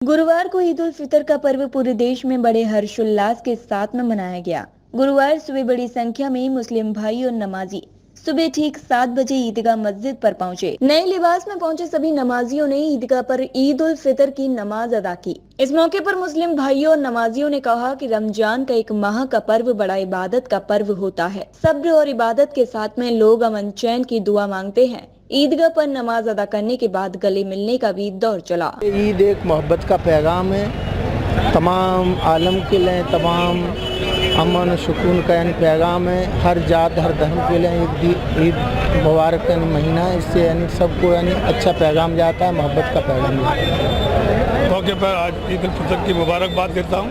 गुरुवार को ईद उल फितर का पर्व पूरे देश में बड़े हर्षोल्लास के साथ में मनाया गया। गुरुवार सुबह बड़ी संख्या में मुस्लिम भाई और नमाजी सुबह ठीक 7 बजे ईदगाह मस्जिद पर पहुंचे। नए लिबास में पहुंचे सभी नमाजियों ने ईदगाह पर ईद उल फितर की नमाज अदा की। इस मौके पर मुस्लिम भाइयों और नमाजियों ने कहा कि रमजान का एक माह का पर्व बड़ा इबादत का पर्व होता है। सब्र और इबादत के साथ में लोग अमन चैन की दुआ मांगते हैं। ईदगाह पर नमाज अदा करने के बाद गले मिलने का भी दौर चला। ईद एक मोहब्बत का पैगाम है, तमाम आलम के लिए तमाम अमन सुकून का यानी पैगाम है। हर जात हर धर्म के लिए ईद मुबारक का महीना है, इससे यानी सबको यानी अच्छा पैगाम जाता है, मोहब्बत का पैगाम जाता है। मौके पर आज ईद उल फितर की मुबारकबाद देता हूँ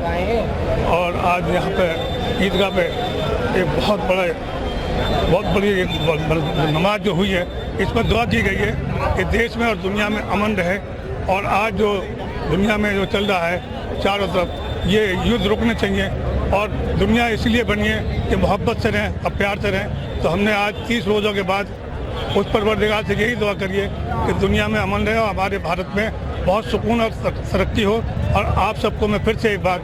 और आज यहाँ पे ईदगाह पे एक बहुत बड़ी एक नमाज जो हुई है, इस पर दुआ की गई है कि देश में और दुनिया में अमन रहे। और आज जो दुनिया में जो चल रहा है चारों तरफ, ये युद्ध रुकने चाहिए और दुनिया इसलिए बनी है कि मोहब्बत से रहें और प्यार से रहें। तो हमने आज 30 रोज़ों के बाद उस परवरदिगार से यही दुआ करिए कि दुनिया में अमन रहे और हमारे भारत में बहुत सुकून और तरक्की हो। और आप सबको मैं फिर से एक बार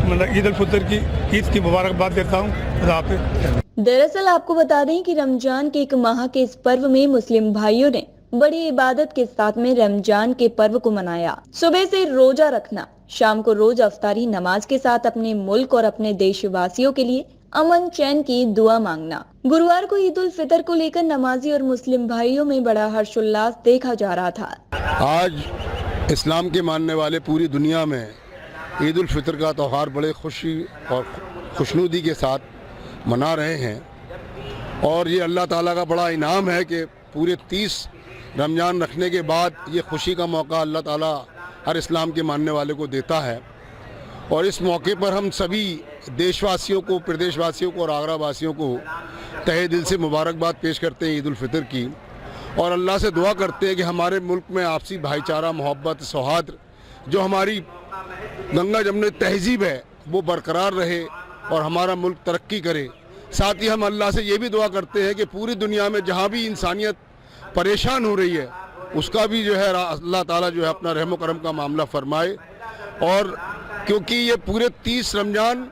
मतलब ईद उल फितर की ईद की मुबारकबाद देता हूँ। खुदा हाफिज़। दरअसल आपको बता दें कि रमजान के एक माह के इस पर्व में मुस्लिम भाइयों ने बड़ी इबादत के साथ में रमजान के पर्व को मनाया। सुबह से रोजा रखना, शाम को रोज अफ्तारी नमाज के साथ अपने मुल्क और अपने देशवासियों के लिए अमन चैन की दुआ मांगना। गुरुवार को ईद उल फितर को लेकर नमाजी और मुस्लिम भाइयों में बड़ा हर्षोल्लास देखा जा रहा था। आज इस्लाम के मानने वाले पूरी दुनिया में ईद उल फितर का त्यौहार बड़े खुशी और खुशनुदी के साथ मना रहे हैं। और ये अल्लाह ताला का बड़ा इनाम है कि पूरे 30 रमज़ान रखने के बाद ये खुशी का मौका अल्लाह ताला हर इस्लाम के मानने वाले को देता है। और इस मौके पर हम सभी देशवासियों को, प्रदेशवासियों को और आगरा वासियों को तहे दिल से मुबारकबाद पेश करते हैं ईद उल फितर की। और अल्लाह से दुआ करते हैं कि हमारे मुल्क में आपसी भाईचारा, मोहब्बत, सौहार्द, जो हमारी गंगा जमने तहजीब है, वो बरकरार रहे और हमारा मुल्क तरक्की करे। साथ ही हम अल्लाह से ये भी दुआ करते हैं कि पूरी दुनिया में जहाँ भी इंसानियत परेशान हो रही है, उसका भी जो है अल्लाह ताला जो है अपना रहम व करम का मामला फरमाए। और क्योंकि ये पूरे 30 रमज़ान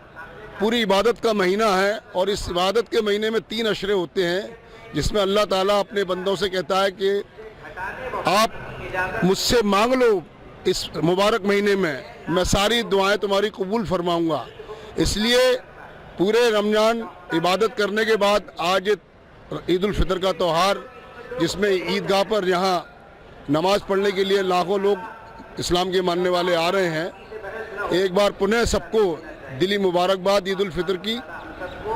पूरी इबादत का महीना है और इस इबादत के महीने में 3 अशरे होते हैं, जिसमें अल्लाह ताला अपने बंदों से कहता है कि आप मुझसे मांग लो इस मुबारक महीने में, मैं सारी दुआएं तुम्हारी कबूल फरमाऊँगा। इसलिए पूरे रमज़ान इबादत करने के बाद आज ईद उल फितर का त्यौहार, जिसमें ईदगाह पर यहाँ नमाज पढ़ने के लिए लाखों लोग इस्लाम के मानने वाले आ रहे हैं, एक बार पुनः सबको दिली मुबारकबाद ईद उल फितर की।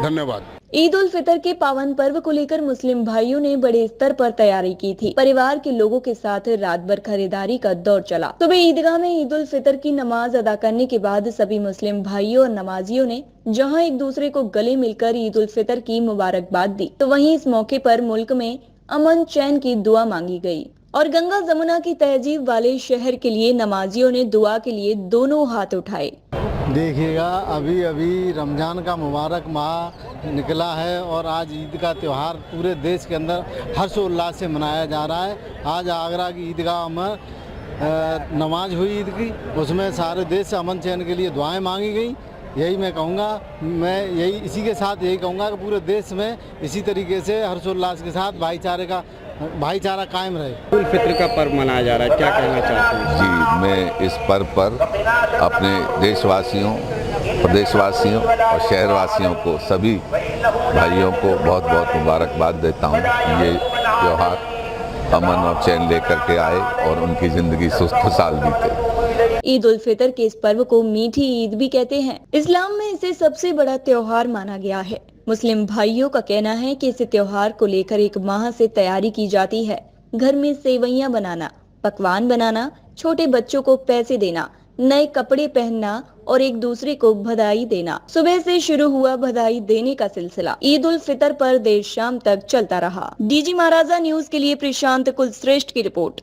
धन्यवाद। ईद उल फितर के पावन पर्व को लेकर मुस्लिम भाइयों ने बड़े स्तर पर तैयारी की थी। परिवार के लोगों के साथ रात भर खरीदारी का दौर चला। सुबह ईदगाह में ईद उल फितर की नमाज अदा करने के बाद सभी मुस्लिम भाइयों और नमाजियों ने जहां एक दूसरे को गले मिलकर ईद उल फितर की मुबारकबाद दी, तो वहीं इस मौके पर मुल्क में अमन चैन की दुआ मांगी गई। और गंगा जमुना की तहजीब वाले शहर के लिए नमाजियों ने दुआ के लिए दोनों हाथ उठाए। देखिएगा, अभी अभी रमज़ान का मुबारक माह निकला है और आज ईद का त्यौहार पूरे देश के अंदर हर्षोल्लास से मनाया जा रहा है। आज आगरा की ईदगाह में नमाज हुई ईद की, उसमें सारे देश से अमन चैन के लिए दुआएं मांगी गई। यही मैं कहूँगा, इसी के साथ यही कहूँगा कि पूरे देश में इसी तरीके से हर्षोल्लास के साथ भाईचारा कायम रहे। ईद उल फितर का पर्व मनाया जा रहा है, क्या कहना चाहते हैं? जी, मैं इस पर्व पर अपने देशवासियों, प्रदेशवासियों और शहरवासियों को, सभी भाइयों को बहुत बहुत मुबारकबाद देता हूँ। ये त्यौहार अमन और चैन लेकर के आए और उनकी ज़िंदगी खुशहाल बीते। ईद उल फितर के इस पर्व को मीठी ईद भी कहते हैं। इस्लाम में इसे सबसे बड़ा त्योहार माना गया है। मुस्लिम भाइयों का कहना है कि इस त्योहार को लेकर एक माह से तैयारी की जाती है। घर में सेवइयां बनाना, पकवान बनाना, छोटे बच्चों को पैसे देना, नए कपड़े पहनना और एक दूसरे को बधाई देना। सुबह से शुरू हुआ बधाई देने का सिलसिला ईद उल फितर पर देर शाम तक चलता रहा। डीजी महाराजा न्यूज के लिए प्रशांत कुलश्रेष्ठ की रिपोर्ट।